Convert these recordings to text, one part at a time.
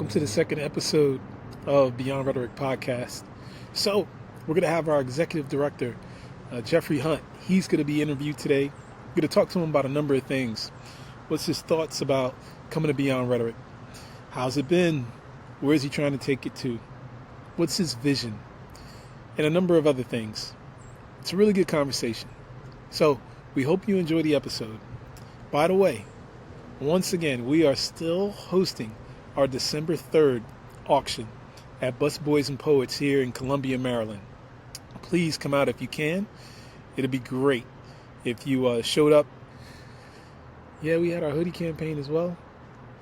welcome to the second episode of Beyond Rhetoric podcast. So, we're going to have our executive director, Jeffrey Hunt. He's going to be interviewed today. We're going to talk to him about a number of things. What's his thoughts about coming to Beyond Rhetoric? How's it been? Where is he trying to take it to? What's his vision? And a number of other things. It's a really good conversation. So, we hope you enjoy the episode. By the way, once again, we are still hosting our December 3rd auction at Bus Boys and Poets here in Columbia, Maryland. Please come out if you can. It'd be great if you showed up. Yeah, we had our hoodie campaign as well.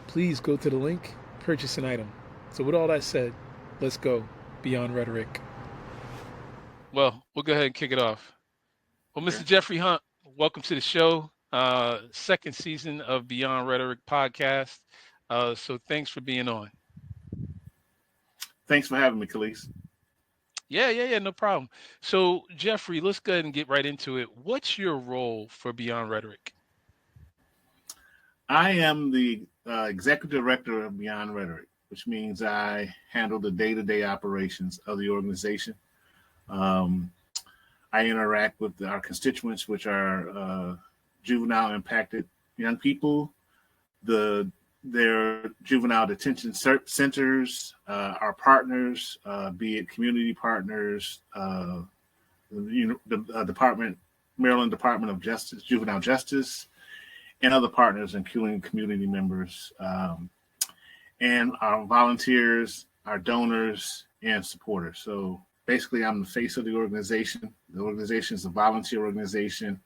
Please go to the link, purchase an item. So with all that said, let's go Beyond Rhetoric. Well, we'll go ahead and kick it off. Well, Mr. Jeffrey Hunt, welcome to the show. Second season of Beyond Rhetoric podcast. So thanks for being on. Thanks for having me, Khalees. Yeah, no problem. So Jeffrey, let's go ahead and get right into it. What's your role for Beyond Rhetoric? I am the executive director of Beyond Rhetoric, which means I handle the day-to-day operations of the organization. I interact with our constituents, which are juvenile impacted young people, their juvenile detention centers, our partners, be it community partners, the Maryland Department of Justice, Juvenile Justice, and other partners, including community members, and our volunteers, our donors, and supporters. So basically, I'm the face of the organization. The organization is a volunteer organization,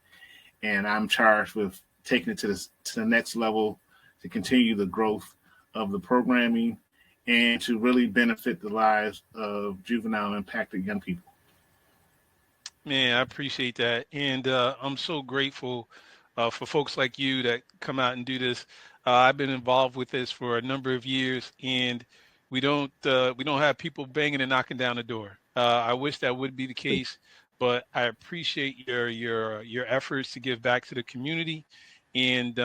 and I'm charged with taking it to the next level to continue the growth of the programming and to really benefit the lives of juvenile impacted young people. Man, I appreciate that. And I'm so grateful for folks like you that come out and do this. I've been involved with this for a number of years, and we don't have people banging and knocking down the door. I wish that would be the case, but I appreciate your efforts to give back to the community and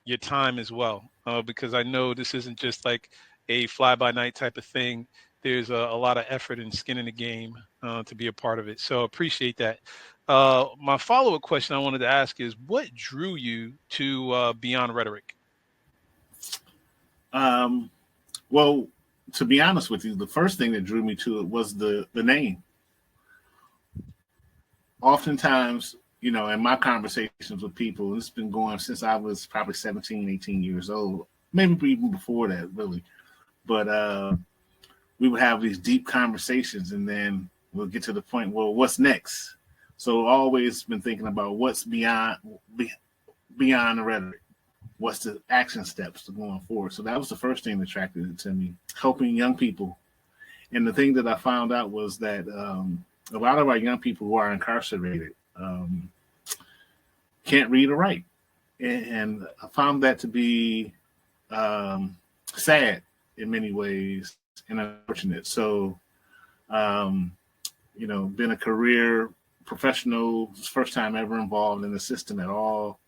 your time as well, because I know this isn't just like a fly-by-night type of thing. There's a lot of effort and skin in the game to be a part of it. So appreciate that. My follow-up question I wanted to ask is, what drew you to Beyond Rhetoric? Well, to be honest with you, the first thing that drew me to it was the name. Oftentimes, in my conversations with people, it's been going since I was probably 17, 18 years old, maybe even before that, really. But we would have these deep conversations, and then we'll get to the point, well, what's next? So always been thinking about what's beyond the rhetoric. What's the action steps to going forward? So that was the first thing that attracted it to me, helping young people. And the thing that I found out was that a lot of our young people who are incarcerated can't read or write. And I found that to be sad in many ways and unfortunate. So, been a career professional, first time ever involved in the system at all.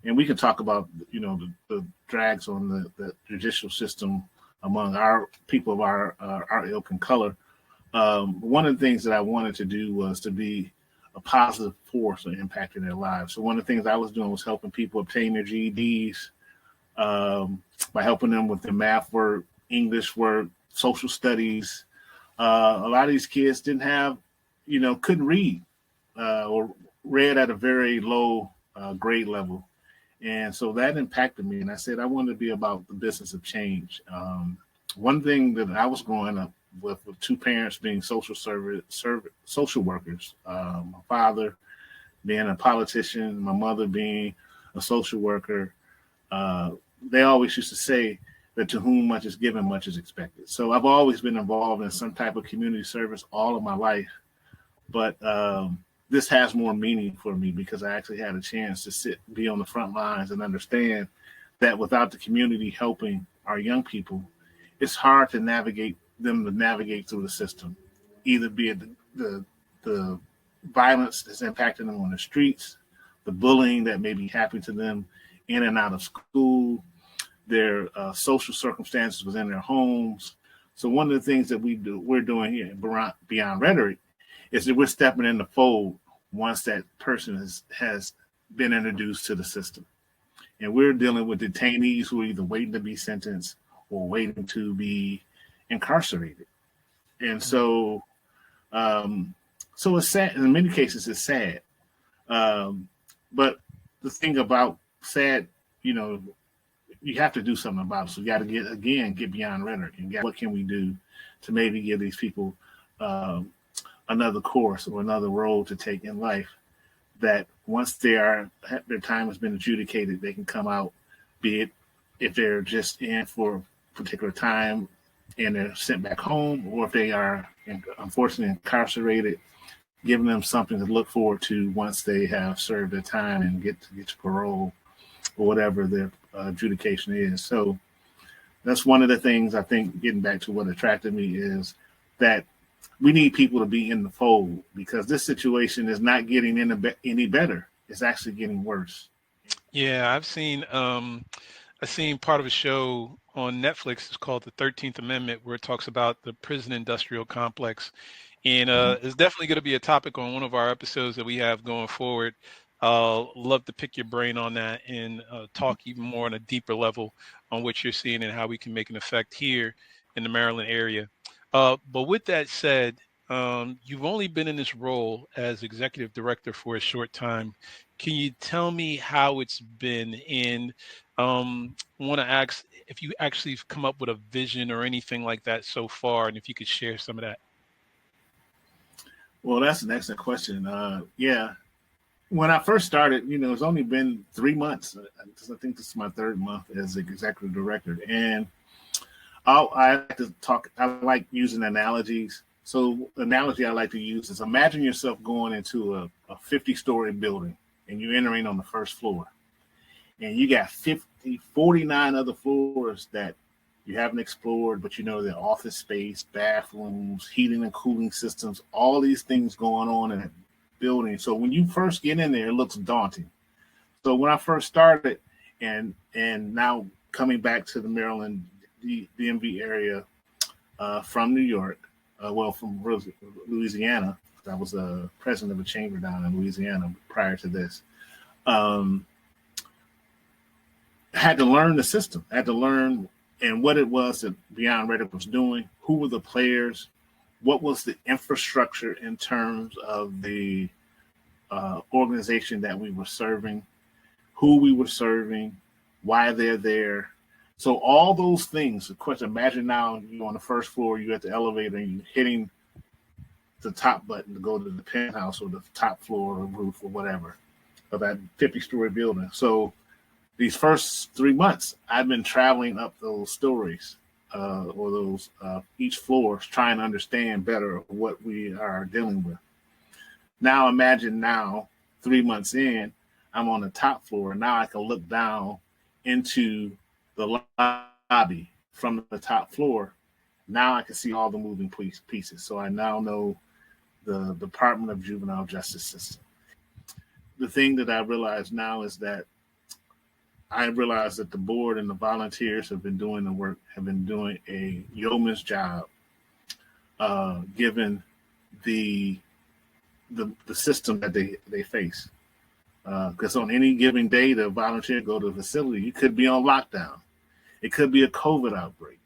And we can talk about, the drags on the judicial system among our people of our ilk and color. One of the things that I wanted to do was to be a positive force and impact in their lives. So one of the things I was doing was helping people obtain their GEDs by helping them with their math work, English work, social studies. A lot of these kids didn't have, couldn't read or read at a very low grade level. And so that impacted me. And I said, I wanted to be about the business of change. One thing that I was growing up with two parents being social workers, my father being a politician, my mother being a social worker. They always used to say that to whom much is given, much is expected. So I've always been involved in some type of community service all of my life. But this has more meaning for me because I actually had a chance to be on the front lines and understand that without the community helping our young people, it's hard to navigate through the system, either be it the violence that's impacting them on the streets, the bullying that may be happening to them in and out of school, their social circumstances within their homes. So one of the things that we're doing here Beyond Rhetoric is that we're stepping in the fold once that person has been introduced to the system. And we're dealing with detainees who are either waiting to be sentenced or waiting to be incarcerated. And so it's sad. In many cases, it's sad. But the thing about sad, you have to do something about it. So you got to get beyond rhetoric and what can we do to maybe give these people another course or another role to take in life, that once their time has been adjudicated, they can come out, be it if they're just in for a particular time and they're sent back home, or if they are unfortunately incarcerated, giving them something to look forward to once they have served their time and get to parole or whatever their adjudication is. So that's one of the things, I think, getting back to what attracted me, is that we need people to be in the fold, because this situation is not getting any better. It's actually getting worse. Yeah, I've seen part of a show on Netflix. It's called The 13th Amendment, where it talks about the prison industrial complex. And it's definitely going to be a topic on one of our episodes that we have going forward. Love to pick your brain on that and talk even more on a deeper level on what you're seeing and how we can make an effect here in the Maryland area. But with that said, you've only been in this role as executive director for a short time. Can you tell me how it's been? And want to ask if you actually have come up with a vision or anything like that so far, and if you could share some of that. Well, that's an excellent question. Yeah. When I first started, it's only been 3 months. I think this is my third month as executive director. And I like to talk, I like using analogies. So the analogy I like to use is, imagine yourself going into a 50-story building and you're entering on the first floor. And you got 49 other floors that you haven't explored, but the office space, bathrooms, heating and cooling systems, all these things going on in that building. So when you first get in there, it looks daunting. So when I first started, and now coming back to the Maryland, the DMV area from New York, from Louisiana. I was a president of a chamber down in Louisiana prior to this. I had to learn the system. I had to learn and what it was that Beyond Rhetoric was doing, who were the players, what was the infrastructure in terms of the organization that we were serving, who we were serving, why they're there. So all those things, of course, imagine now you're on the first floor, you're at the elevator, and you're hitting the top button to go to the penthouse or the top floor or roof or whatever of that 50-story building. So these first 3 months, I've been traveling up those stories or those each floor, trying to understand better what we are dealing with. Now imagine 3 months in, I'm on the top floor, and now I can look down into the lobby from the top floor. Now I can see all the moving pieces. So I now know the Department of Juvenile Justice System. The thing that I realize now is that the board and the volunteers have been doing the work, have been doing a yeoman's job, given the system that they face. Because on any given day, the volunteer go to the facility, you could be on lockdown. It could be a COVID outbreak.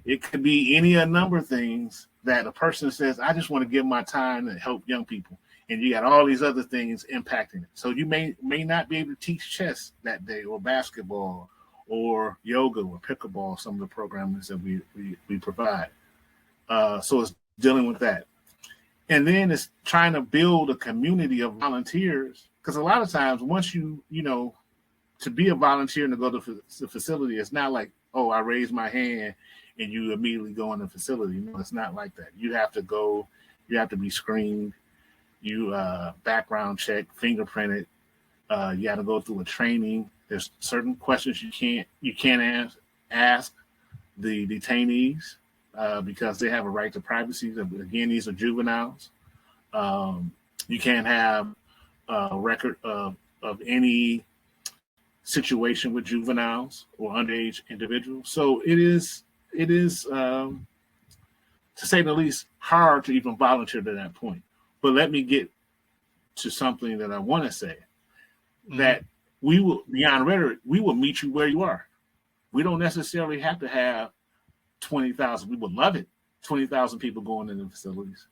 It could be a number of things that a person says, I just want to give my time to help young people. And you got all these other things impacting it. So you may not be able to teach chess that day, or basketball, or yoga, or pickleball, some of the programs that we provide. So it's dealing with that. And then it's trying to build a community of volunteers. Because a lot of times, once to be a volunteer and to go to the facility, it's not like, oh, I raise my hand and you immediately go in the facility. No, it's not like that. You have to go, you have to be screened, you background check, fingerprinted, you got to go through a training. There's certain questions you can't ask the detainees because they have a right to privacy. Again, these are juveniles. You can't have a record of any situation with juveniles or underage individuals. So it is to say the least, hard to even volunteer to that point. But let me get to something that I want to say, that we will, beyond rhetoric, we will meet you where you are. We don't necessarily have to have 20,000. We would love it, 20,000 people going into the facilities.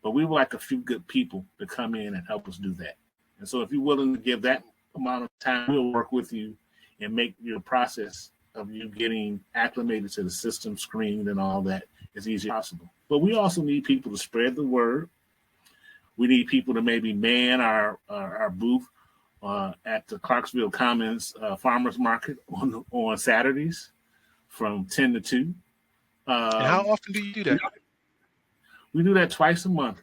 But we would like a few good people to come in and help us do that. And so if you're willing to give that amount of time, we'll work with you and make your process of you getting acclimated to the system, screened and all that as easy as possible. But we also need people to spread the word. We need people to maybe man our booth at the Clarksville Commons Farmers Market on Saturdays from 10 to 2. And how often do you do that? We do that twice a month.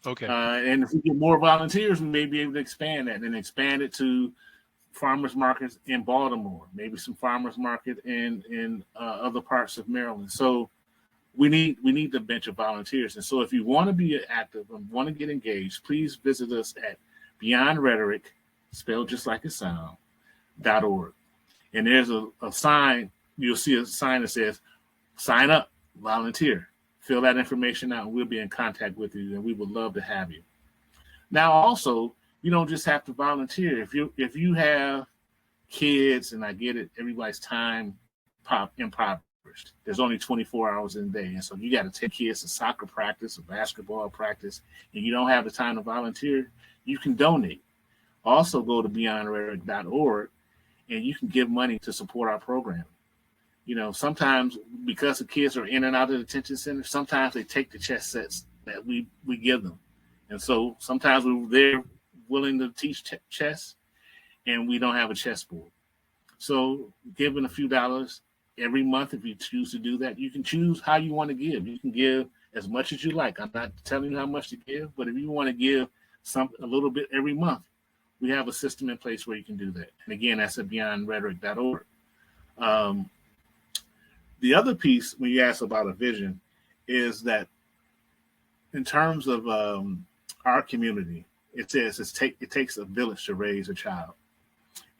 Okay. And if we get more volunteers, we may be able to expand that and expand it to farmers markets in Baltimore, maybe some farmers market in other parts of Maryland. So we need the bench of volunteers. And so if you want to be active and want to get engaged, please visit us at Beyond Rhetoric, spelled just like it sounds, .org. And there's a sign, you'll see a sign that says, sign up, volunteer. Fill that information out and we'll be in contact with you and we would love to have you. Now also, you don't just have to volunteer. If you have kids, and I get it, everybody's time impoverished. There's only 24 hours in a day. And so you got to take kids to soccer practice or basketball practice, and you don't have the time to volunteer, you can donate. Also go to beyondrhetoric.org and you can give money to support our program. You know, sometimes because the kids are in and out of the detention center, sometimes they take the chess sets that we give them. And so sometimes they're willing to teach chess and we don't have a chessboard. So giving a few dollars every month, if you choose to do that, you can choose how you want to give. You can give as much as you like. I'm not telling you how much to give, but if you want to give a little bit every month, we have a system in place where you can do that. And again, that's at beyondrhetoric.org. The other piece, when you ask about a vision, is that in terms of our community, it says it takes a village to raise a child.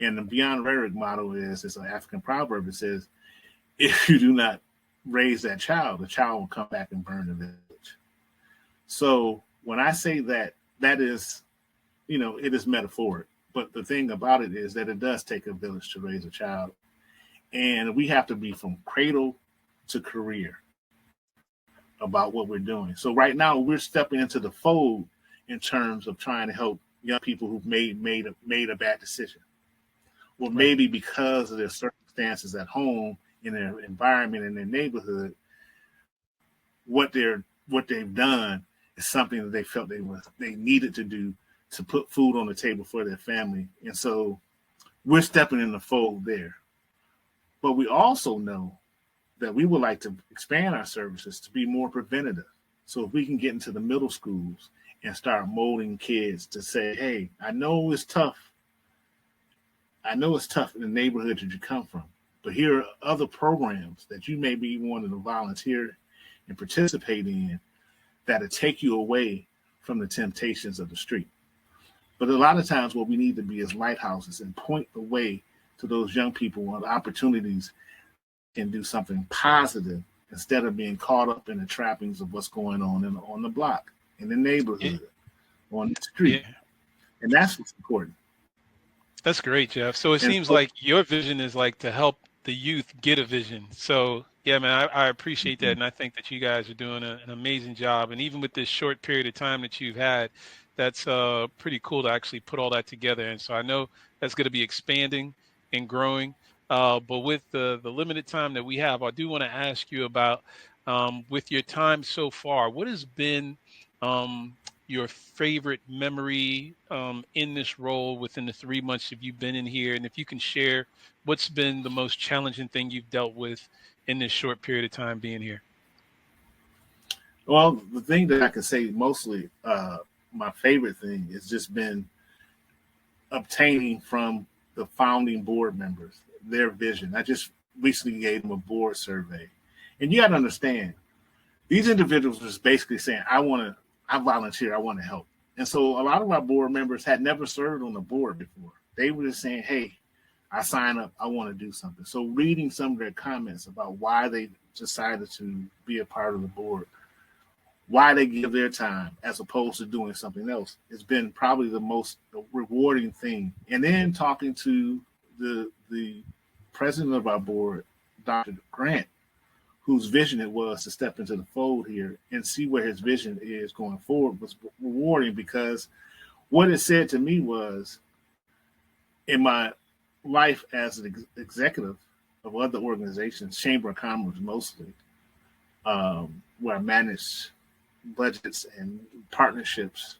And the Beyond Rhetoric motto is, it's an African proverb that says, if you do not raise that child, the child will come back and burn the village. So when I say that, that is, it is metaphoric. But the thing about it is that it does take a village to raise a child. And we have to be from cradle to career about what we're doing. So right now we're stepping into the fold in terms of trying to help young people who've made a bad decision, or maybe because of their circumstances at home, in their environment, in their neighborhood, what they've done is something that they felt they needed to do to put food on the table for their family. And so we're stepping in the fold there. But we also know that we would like to expand our services to be more preventative. So if we can get into the middle schools and start molding kids to say, hey, I know it's tough. I know it's tough in the neighborhood that you come from, but here are other programs that you may be wanting to volunteer and participate in that'll take you away from the temptations of the street. But a lot of times what we need to be is lighthouses and point the way to those young people on opportunities and do something positive instead of being caught up in the trappings of what's going on the block, in the neighborhood, on the street. Yeah. And that's what's important. That's great, Jeff. So it seems like your vision is like to help the youth get a vision. So yeah, man, I appreciate that. And I think that you guys are doing an amazing job. And even with this short period of time that you've had, that's pretty cool to actually put all that together. And so I know that's going to be expanding and growing. But with the limited time that we have, I do want to ask you about, with your time so far, what has been your favorite memory in this role within the 3 months that you've been in here? And if you can share what's been the most challenging thing you've dealt with in this short period of time being here? Well, the thing that I can say mostly, my favorite thing has just been obtaining from the founding board members their vision. I just recently gave them a board survey. And you got to understand, these individuals was basically saying, I volunteer, I want to help. And so a lot of our board members had never served on the board before. They were just saying, hey, I sign up, I want to do something. So reading some of their comments about why they decided to be a part of the board, why they give their time as opposed to doing something else, it's been probably the most rewarding thing. And then talking to the president of our board, Dr. Grant, whose vision it was to step into the fold here and see where his vision is going forward, was rewarding, because what it said to me was, in my life as an executive of other organizations, Chamber of Commerce mostly, where I managed budgets and partnerships,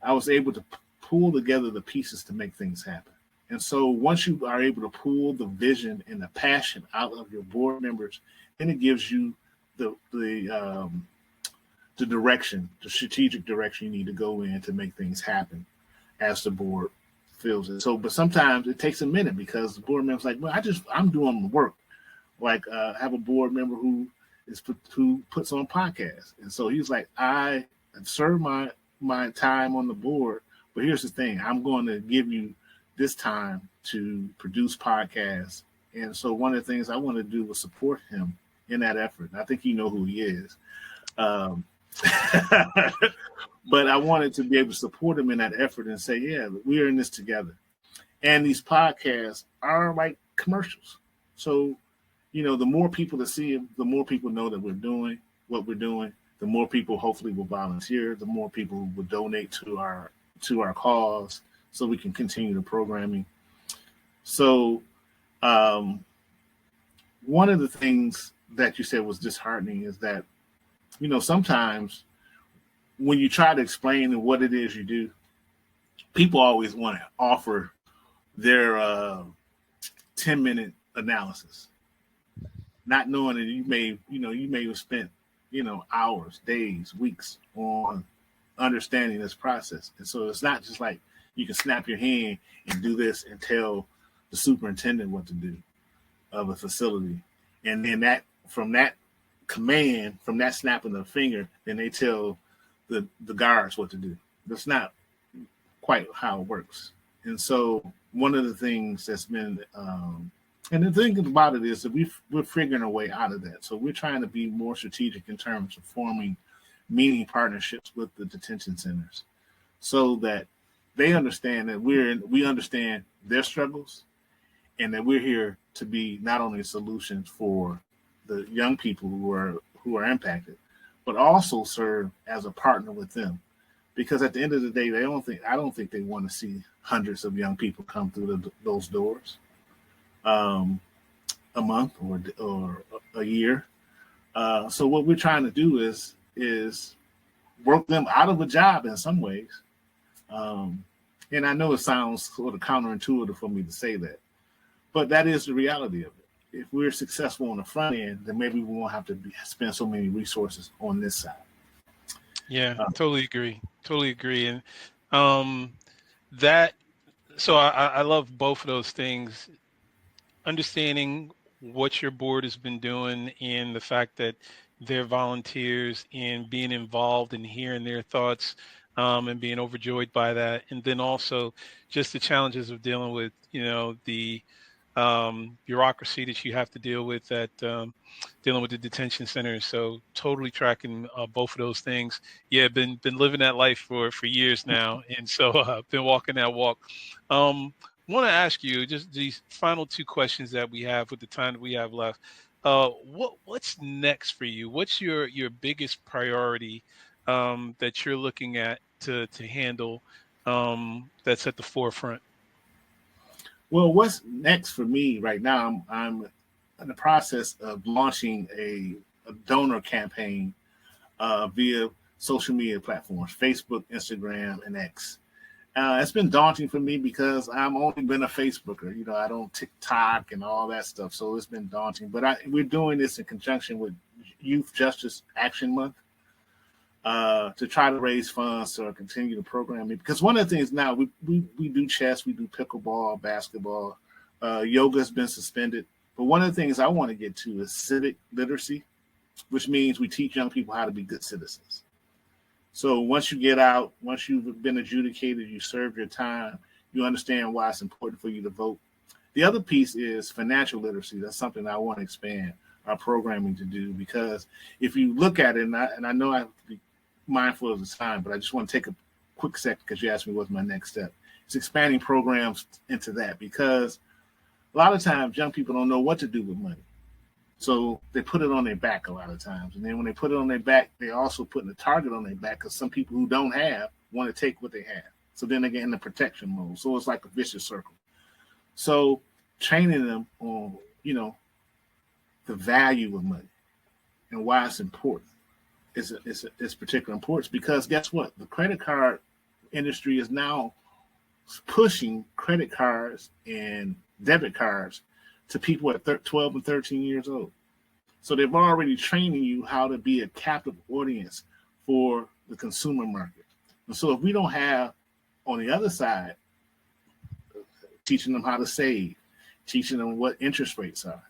I was able to pull together the pieces to make things happen. And so once you are able to pull the vision and the passion out of your board members, then it gives you the direction, the strategic direction you need to go in to make things happen as the board feels it. So, but sometimes it takes a minute because the board member's like, well, I'm doing the work. Like I have a board member who puts on podcasts. And so he's like, I have served my time on the board, but here's the thing, I'm going to give you this time to produce podcasts. And so one of the things I want to do was support him in that effort. And I think you know who he is. But I wanted to be able to support him in that effort and say, yeah, we're in this together. And these podcasts are like commercials. So, you know, the more people that see it, the more people know that we're doing what we're doing, the more people hopefully will volunteer, the more people will donate to our cause so we can continue the programming. So one of the things that you said was disheartening is that, you know, sometimes when you try to explain what it is you do, people always want to offer their 10-minute analysis, not knowing that you may have spent, you know, hours, days, weeks on understanding this process. And so it's not just like you can snap your hand and do this and tell the superintendent what to do of a facility. And then that from that command, from that snapping of the finger, then they tell the guards what to do. That's not quite how it works. And so one of the things that's been, and the thing about it is that we're figuring a way out of that. So we're trying to be more strategic in terms of forming meaning partnerships with the detention centers so that they understand that we understand their struggles and that we're here to be not only a solution for the young people who are impacted, but also serve as a partner with them. Because at the end of the day, I don't think they want to see hundreds of young people come through those doors a month or a year. So what we're trying to do is work them out of a job in some ways. And I know it sounds sort of counterintuitive for me to say that, but that is the reality of it. If we're successful on the front end, then maybe we won't have to spend so many resources on this side. Yeah, totally agree. And that, so I love both of those things. Understanding what your board has been doing and the fact that they're volunteers and being involved and hearing their thoughts and being overjoyed by that. And then also just the challenges of dealing with, you know, the bureaucracy that you have to deal with dealing with the detention centers. So totally tracking both of those things. Yeah, been living that life for years now, and so been walking that walk. Want to ask you just these final two questions that we have with the time that we have left. What's next for you? What's your biggest priority that you're looking at to handle that's at the forefront? Well, what's next for me right now, I'm in the process of launching a donor campaign via social media platforms, Facebook, Instagram, and X. It's been daunting for me because I've only been a Facebooker. You know, I don't TikTok and all that stuff. So it's been daunting. But we're doing this in conjunction with Youth Justice Action Month to try to raise funds to continue the programming. Because one of the things now, we do chess, we do pickleball, basketball. Yoga has been suspended. But one of the things I want to get to is civic literacy, which means we teach young people how to be good citizens. So once you get out, once you've been adjudicated, you served your time, you understand why it's important for you to vote. The other piece is financial literacy. That's something I want to expand our programming to do, because if you look at it, and I know I have to be mindful of the time, but I just want to take a quick second because you asked me what's my next step. It's expanding programs into that, because a lot of times young people don't know what to do with money. So they put it on their back a lot of times. And then when they put it on their back, they also putting a target on their back, because some people who don't have want to take what they have. So then they get in the protection mode. So it's like a vicious circle. So training them on, the value of money and why it's important is particularly important, because guess what? The credit card industry is now pushing credit cards and debit cards to people at 12 and 13 years old. So they've already training you how to be a captive audience for the consumer market. And so if we don't have, on the other side, teaching them how to save, teaching them what interest rates are,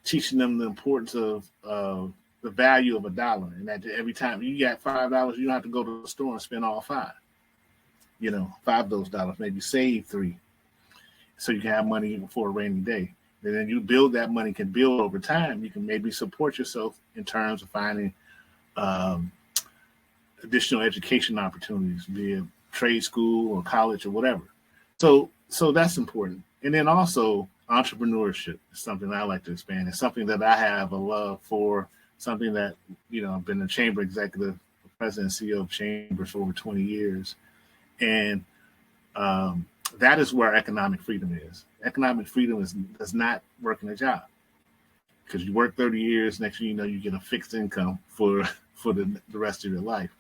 teaching them the importance of the value of $1, and that every time you got $5, you don't have to go to the store and spend all five. $5 of those dollars, maybe save $3, so you can have money for a rainy day. And then you build that money, can build over time. You can maybe support yourself in terms of finding additional education opportunities, be it trade school or college or whatever. So that's important. And then also entrepreneurship is something I like to expand. It's something that I have a love for, something that, I've been a chamber executive, president and CEO of chambers for over 20 years. And that is where economic freedom is. Economic freedom does not working a job, because you work 30 years, next thing you know, you get a fixed income for the rest of your life.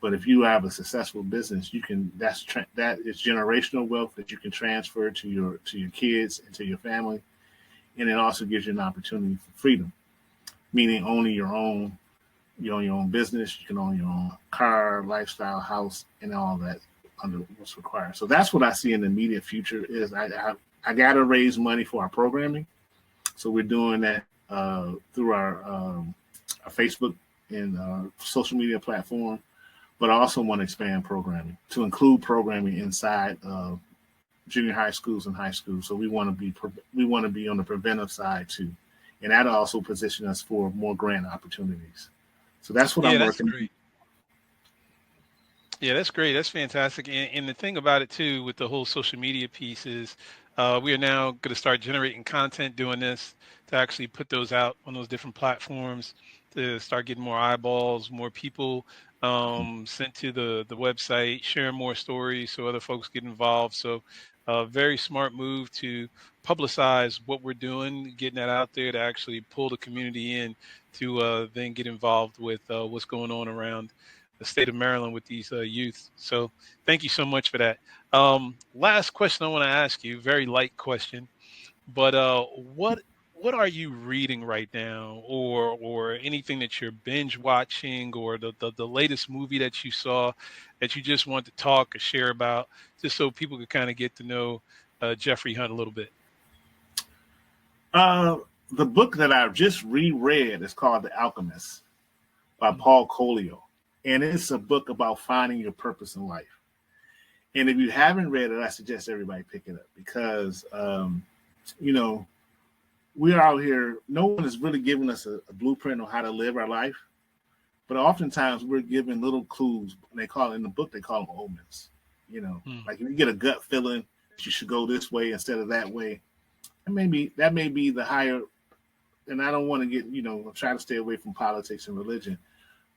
But if you have a successful business, that is generational wealth that you can transfer to your kids and to your family. And it also gives you an opportunity for freedom, meaning owning your own, you own your own business, you can own your own car, lifestyle, house, and all that under what's required. So that's what I see in the immediate future is I got to raise money for our programming. So we're doing that through our Facebook and social media platform, but I also want to expand programming to include programming inside of junior high schools and high schools. So we want to be on the preventive side too, and that also position us for more grant opportunities. So that's what I'm working on. Yeah, that's great. That's fantastic. And the thing about it too, with the whole social media piece is, we are now going to start generating content doing this to actually put those out on those different platforms to start getting more eyeballs, more people sent to the website, sharing more stories so other folks get involved. So very smart move to publicize what we're doing, getting that out there to actually pull the community in to then get involved with what's going on around the state of Maryland with these youth. So thank you so much for that. Last question I want to ask you, very light question, but what are you reading right now, or anything that you're binge watching, or the latest movie that you saw that you just want to talk or share about, just so people could kind of get to know Jeffrey Hunt a little bit? The book that I've just reread is called The Alchemist by Paul Coelho. And it's a book about finding your purpose in life. And if you haven't read it, I suggest everybody pick it up, because, we're out here. No one is really giving us a blueprint on how to live our life. But oftentimes we're given little clues. And they call it, in the book, they call them omens. Like if you get a gut feeling that you should go this way instead of that way, that may be the higher. And I don't want to get, try to stay away from politics and religion.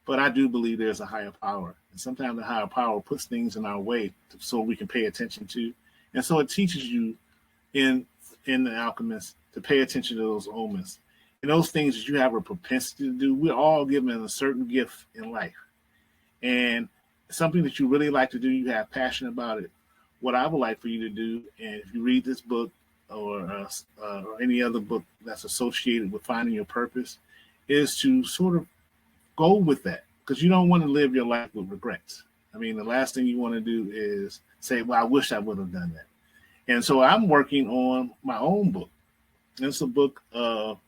But I do believe there's a higher power. And sometimes the higher power puts things in our way so we can pay attention to. And so it teaches you in The Alchemist to pay attention to those omens. And those things that you have a propensity to do, we're all given a certain gift in life. And something that you really like to do, you have passion about it. What I would like for you to do, and if you read this book or any other book that's associated with finding your purpose, is to sort of go with that, because you don't want to live your life with regrets. I mean, the last thing you want to do is say, well, I wish I would have done that. And so I'm working on my own book. It's a book of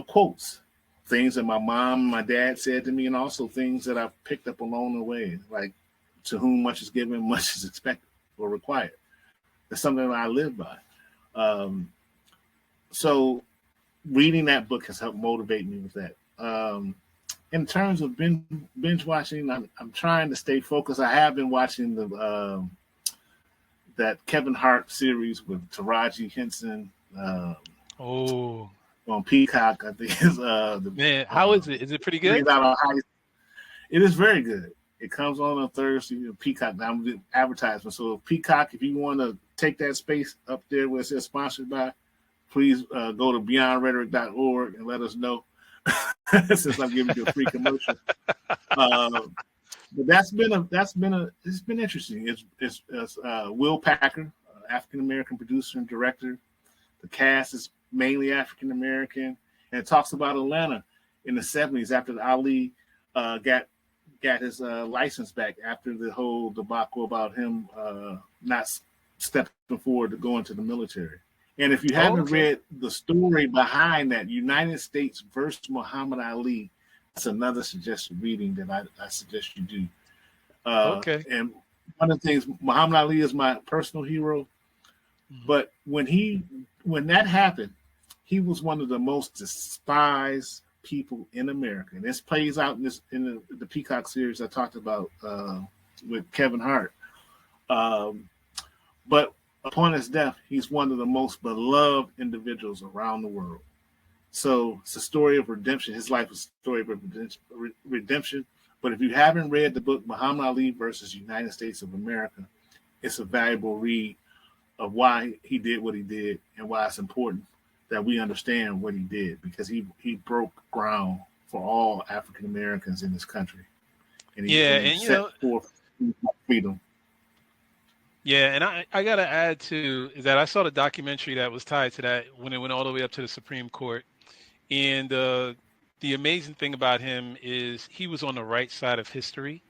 quotes, things that my mom and my dad said to me, and also things that I've picked up along the way, like, to whom much is given, much is expected or required. It's something that I live by. So reading that book has helped motivate me with that. In terms of binge watching, I'm trying to stay focused. I have been watching the that Kevin Hart series with Taraji Henson Oh on Peacock. I think is man, how is it? Is it pretty good? It is very good. It comes on Thursday. Peacock. Now I'm doing advertisement. So Peacock, if you want to take that space up there where it says sponsored by, please go to beyondrhetoric.org and let us know. Since I'm giving you a free commercial. But it's been interesting. It's Will Packer, African American producer and director. The cast is mainly African American, and it talks about Atlanta in the '70s after Ali got his license back after the whole debacle about him not stepping forward to go into the military. And if you haven't read the story behind that, United States versus Muhammad Ali, that's another suggested reading that I suggest you do. And one of the things, Muhammad Ali is my personal hero, but when that happened, he was one of the most despised people in America. And this plays out in the Peacock series I talked about with Kevin Hart. But upon his death, he's one of the most beloved individuals around the world. So it's a story of redemption. His life is a story of redemption. But if you haven't read the book Muhammad Ali versus United States of America, it's a valuable read of why he did what he did and why it's important that we understand what he did, because he broke ground for all African Americans in this country. And he set forth freedom. Yeah, and I got to add to that I saw the documentary that was tied to that when it went all the way up to the Supreme Court. And the amazing thing about him is he was on the right side of history,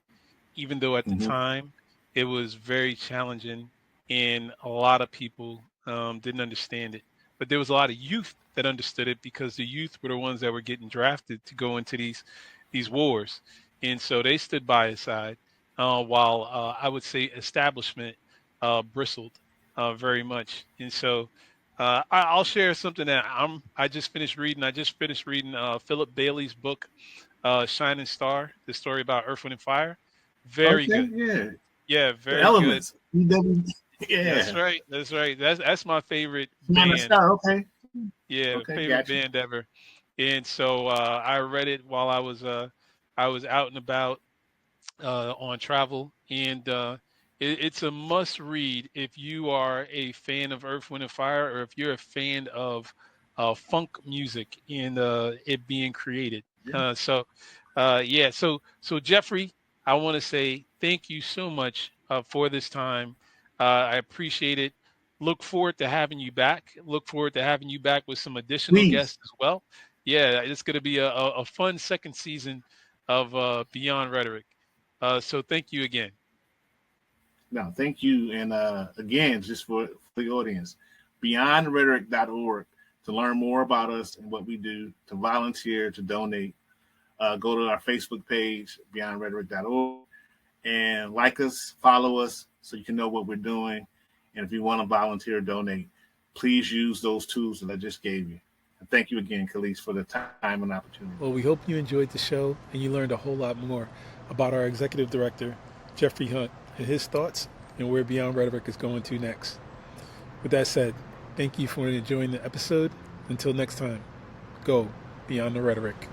even though at the time it was very challenging and a lot of people didn't understand it. But there was a lot of youth that understood it, because the youth were the ones that were getting drafted to go into these wars. And so they stood by his side while I would say establishment bristled very much. And so I'll share something that I just finished reading. I just finished reading Philip Bailey's book, Shining Star, the story about Earth, Wind, and Fire. Very good. Yeah, very good. Yeah, that's right. That's my favorite band. Star, favorite band ever. And so I read it while I was out and about on travel, and it's a must read if you are a fan of Earth, Wind, and Fire, or if you're a fan of funk music and it being created. So Jeffrey, I want to say thank you so much for this time. I appreciate it. Look forward to having you back. Look forward to having you back with some additional guests as well. Yeah, it's going to be a fun second season of Beyond Rhetoric. So thank you again. No, thank you. And again, just for the audience, beyondrhetoric.org to learn more about us and what we do, to volunteer, to donate. Go to our Facebook page, beyondrhetoric.org, and like us, follow us so you can know what we're doing. And if you want to volunteer or donate, please use those tools that I just gave you. And thank you again, Khalees, for the time and opportunity. Well, we hope you enjoyed the show and you learned a whole lot more about our executive director, Jeffrey Hunt, and his thoughts and where Beyond Rhetoric is going to next. With that said, thank you for enjoying the episode. Until next time, go Beyond the Rhetoric.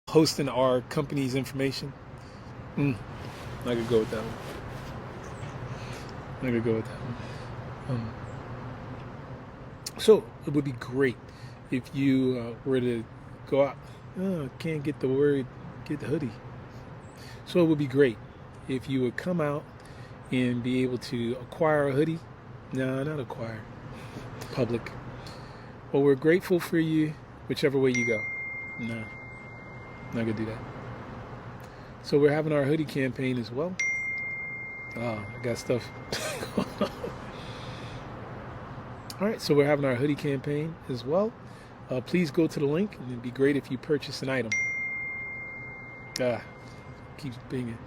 Hosting our company's information. I could go with that one. So it would be great if you were to go out. Can't get the word, get the hoodie. So it would be great if you would come out and be able to acquire a hoodie. No, not acquire. Public. Well, we're grateful for you whichever way you go. No, not gonna do that. So we're having our hoodie campaign as well. I got stuff. All right, so we're having our hoodie campaign as well. Please go to the link, and it'd be great if you purchase an item. Keeps binging.